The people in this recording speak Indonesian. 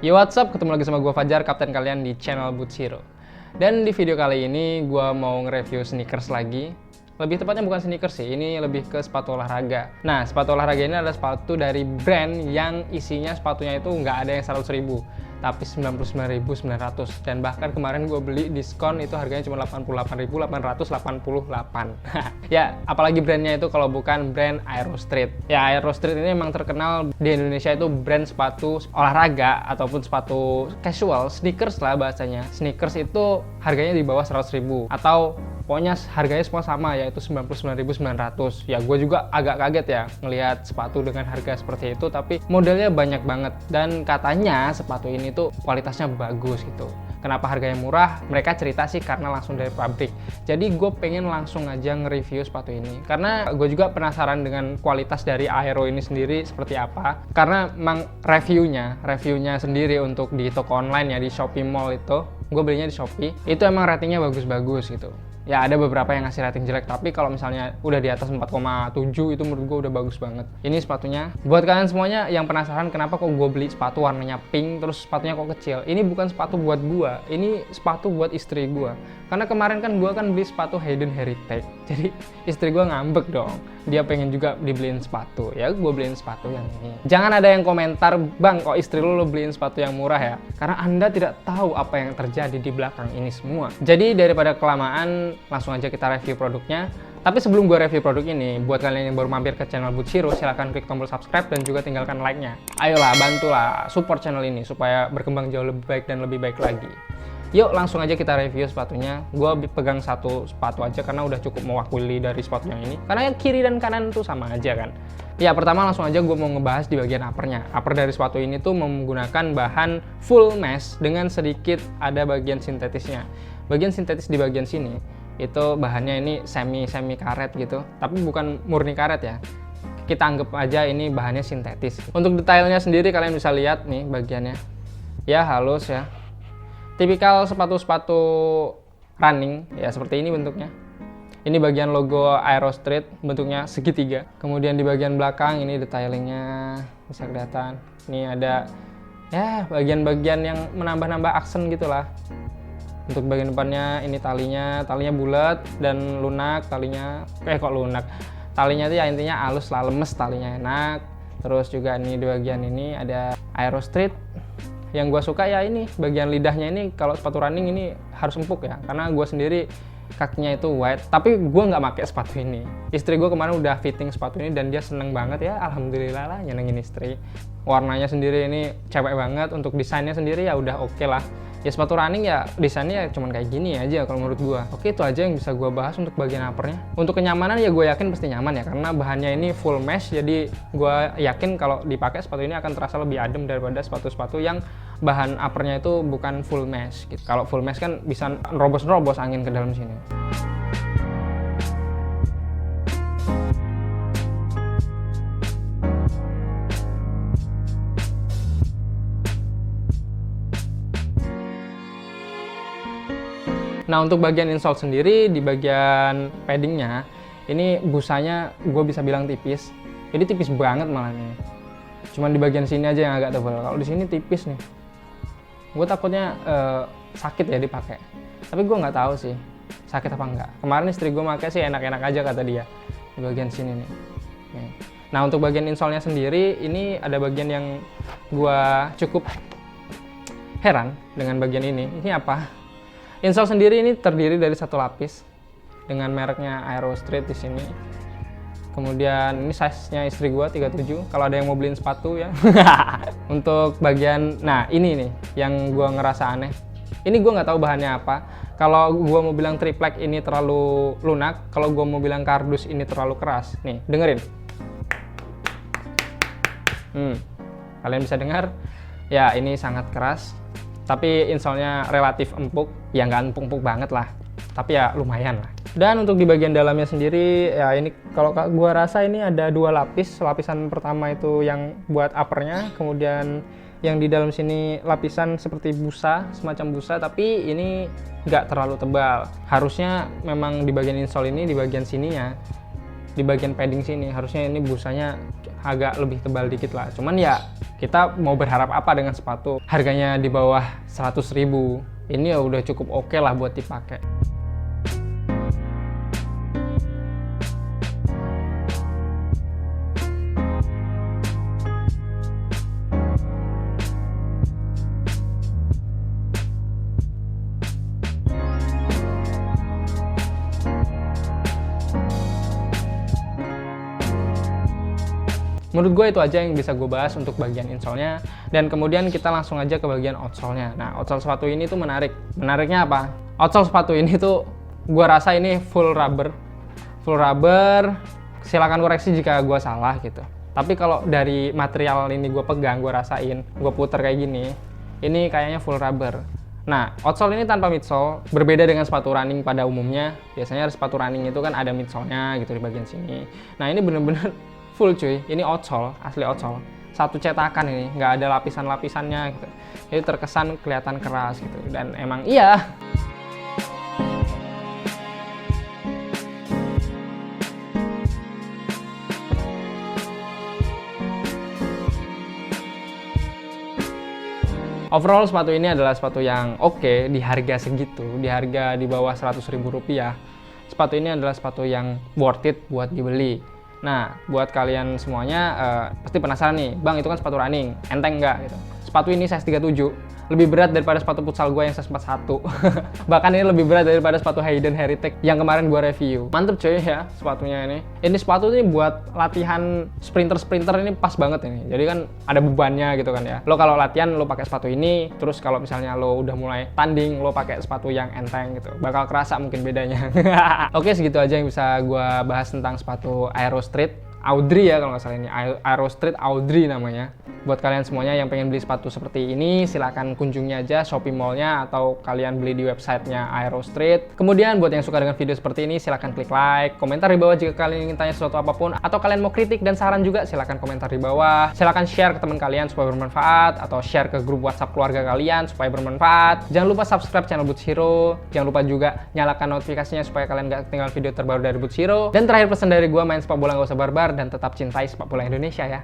Yo, what's up? Ketemu lagi sama gue Fajar, kapten kalian di channel Boots Hero. Dan di video kali ini gue mau nge-review sneakers lagi. Lebih tepatnya bukan sneakers sih, ini lebih ke sepatu olahraga. Nah, sepatu olahraga ini adalah sepatu dari brand yang isinya sepatunya itu nggak ada yang 100.000, tapi 99.900. Dan bahkan kemarin gue beli diskon itu harganya cuma 88.888. Ya, apalagi brandnya itu kalau bukan brand Aero Street. Ya, Aero Street ini memang terkenal di Indonesia itu brand sepatu olahraga ataupun sepatu casual, sneakers lah bahasanya. Sneakers itu harganya di bawah 100.000 atau pokoknya harganya semua sama, yaitu 99.900. Ya, gue juga agak kaget ya ngelihat sepatu dengan harga seperti itu, tapi modelnya banyak banget. Dan katanya sepatu ini tuh kualitasnya bagus gitu. Kenapa harganya murah? Mereka cerita sih karena langsung dari pabrik. Jadi gue pengen langsung aja nge-review sepatu ini. Karena gue juga penasaran dengan kualitas dari Aero ini sendiri seperti apa. Karena memang reviewnya sendiri untuk di toko online ya, di Shopee Mall itu. Gue belinya di Shopee. Itu emang ratingnya bagus-bagus gitu. Ya, ada beberapa yang ngasih rating jelek, tapi kalau misalnya udah di atas 4,7 itu menurut gue udah bagus banget. Ini sepatunya. Buat kalian semuanya yang penasaran kenapa kok gue beli sepatu warnanya pink terus sepatunya kok kecil. Ini bukan sepatu buat gue, ini sepatu buat istri gue. Karena kemarin kan gue beli sepatu Hayden Heritage. Jadi istri gue ngambek dong. Dia pengen juga dibeliin sepatu. Ya, gue beliin sepatu yang ini. Jangan ada yang komentar, "Bang, kok istri lu beliin sepatu yang murah ya?" Karena Anda tidak tahu apa yang terjadi di belakang ini semua. Jadi daripada kelamaan, langsung aja kita review produknya. Tapi sebelum gue review produk ini, buat kalian yang baru mampir ke channel Boots Hero, silahkan klik tombol subscribe dan juga tinggalkan like-nya. Ayolah, bantulah support channel ini supaya berkembang jauh lebih baik dan lebih baik lagi. Yuk, langsung aja kita review sepatunya. Gue pegang satu sepatu aja karena udah cukup mewakili dari sepatu yang ini. Karena yang kiri dan kanan tuh sama aja kan. Ya, pertama langsung aja gue mau ngebahas di bagian uppernya. Upper dari sepatu ini tuh menggunakan bahan full mesh dengan sedikit ada bagian sintetisnya. Bagian sintetis di bagian sini itu bahannya ini semi karet gitu, tapi bukan murni karet ya. Kita anggap aja ini bahannya sintetis. Untuk detailnya sendiri kalian bisa lihat nih bagiannya. Ya, halus ya. Tipikal sepatu-sepatu running ya, seperti ini bentuknya. Ini bagian logo Aero Street, bentuknya segitiga. Kemudian di bagian belakang ini detailingnya bisa kelihatan. Ini ada ya bagian-bagian yang menambah-nambah aksen gitulah. Untuk bagian depannya ini talinya bulat dan lunak talinya. Kok lunak? Talinya itu ya intinya halus lah, lemes talinya, enak. Terus juga ini di bagian ini ada Aero Street. Yang gue suka ya ini bagian lidahnya ini, kalau sepatu running ini harus empuk ya, karena gue sendiri kakinya itu wide, tapi gue nggak pakai sepatu ini. Istri gue kemarin udah fitting sepatu ini dan dia seneng banget ya, alhamdulillah lah nyenengin istri. Warnanya sendiri ini cewek banget, untuk desainnya sendiri ya udah oke lah. Ya, sepatu running ya desainnya ya cuman kayak gini aja kalau menurut gue. Oke, itu aja yang bisa gue bahas untuk bagian uppernya. Untuk kenyamanan ya gue yakin pasti nyaman ya, karena bahannya ini full mesh, jadi gue yakin kalau dipakai sepatu ini akan terasa lebih adem daripada sepatu-sepatu yang bahan uppernya itu bukan full mesh gitu. Kalau full mesh kan bisa nerobos angin ke dalam sini. Nah, untuk bagian insole sendiri, di bagian paddingnya ini busanya gue bisa bilang tipis. Jadi tipis banget malah nih. Cuman di bagian sini aja yang agak tebal. Kalau di sini tipis nih. Gue takutnya sakit ya dipakai. Tapi gue nggak tahu sih sakit apa enggak. Kemarin istri gue pakai sih enak-enak aja kata dia. Di bagian sini nih. Nah, untuk bagian insole-nya sendiri ini ada bagian yang gue cukup heran dengan bagian ini. Ini apa? Insole sendiri ini terdiri dari satu lapis dengan mereknya Aero Street di sini. Kemudian ini size-nya istri gua 37. Kalau ada yang mau beliin sepatu ya. Untuk bagian, nah ini nih yang gua ngerasa aneh. Ini gua nggak tahu bahannya apa. Kalau gua mau bilang triplek ini terlalu lunak, kalau gua mau bilang kardus ini terlalu keras. Nih, dengerin. Kalian bisa dengar? Ya, ini sangat keras. Tapi insole-nya relatif empuk, ya nggak empuk-empuk banget lah, tapi ya lumayan lah. Dan untuk di bagian dalamnya sendiri, ya ini kalau gua rasa ini ada dua lapis. Lapisan pertama itu yang buat uppernya, kemudian yang di dalam sini lapisan seperti busa, semacam busa, tapi ini nggak terlalu tebal. Harusnya memang di bagian insole ini, di bagian sininya di bagian padding sini. Harusnya ini busanya agak lebih tebal dikit lah. Cuman ya kita mau berharap apa dengan sepatu harganya di bawah 100.000. Ini ya udah cukup oke lah buat dipakai. Menurut gue itu aja yang bisa gue bahas untuk bagian insole-nya, dan kemudian kita langsung aja ke bagian outsole-nya. Nah, outsole sepatu ini tuh menarik. Menariknya apa? Outsole sepatu ini tuh gue rasa ini full rubber. Silakan koreksi jika gue salah gitu. Tapi kalau dari material ini gue pegang, gue rasain, gue puter kayak gini, ini kayaknya full rubber. Nah, outsole ini tanpa midsole, berbeda dengan sepatu running pada umumnya. Biasanya sepatu running itu kan ada midsole-nya gitu di bagian sini. Nah, ini bener-bener full cuy, ini outsole, asli outsole. Satu cetakan ini, nggak ada lapisan-lapisannya gitu. Jadi terkesan kelihatan keras gitu. Dan emang iya. Overall sepatu ini adalah sepatu yang oke di harga segitu, di harga di bawah 100.000 rupiah. Sepatu ini adalah sepatu yang worth it buat dibeli. Nah, buat kalian semuanya pasti penasaran nih, Bang itu kan sepatu running, enteng nggak gitu. Sepatu ini size 37, lebih berat daripada sepatu futsal gue yang size 41. Bahkan ini lebih berat daripada sepatu Hayden Heritage yang kemarin gue review. Mantep cuy ya sepatunya ini. Ini sepatu ini buat latihan sprinter ini pas banget ini. Jadi kan ada bebannya gitu kan ya. Lo kalau latihan lo pakai sepatu ini, terus kalau misalnya lo udah mulai tanding lo pakai sepatu yang enteng gitu. Bakal kerasa mungkin bedanya. Oke, segitu aja yang bisa gue bahas tentang sepatu Aero Street Audrey ya kalau nggak salah, ini Aero Street Audrey namanya. Buat kalian semuanya yang pengen beli sepatu seperti ini, silahkan kunjungi aja Shopee Mall-nya atau kalian beli di websitenya Aero Street. Kemudian buat yang suka dengan video seperti ini, silahkan klik like, komentar di bawah jika kalian ingin tanya sesuatu apapun, atau kalian mau kritik dan saran juga, silahkan komentar di bawah. Silahkan share ke teman kalian supaya bermanfaat, atau share ke grup WhatsApp keluarga kalian supaya bermanfaat. Jangan lupa subscribe channel Boots Hero, jangan lupa juga nyalakan notifikasinya supaya kalian gak ketinggalan video terbaru dari Boots Hero. Dan terakhir pesan dari gue, main sepak bola gak usah barbar dan tetap cintai sepak bola Indonesia ya.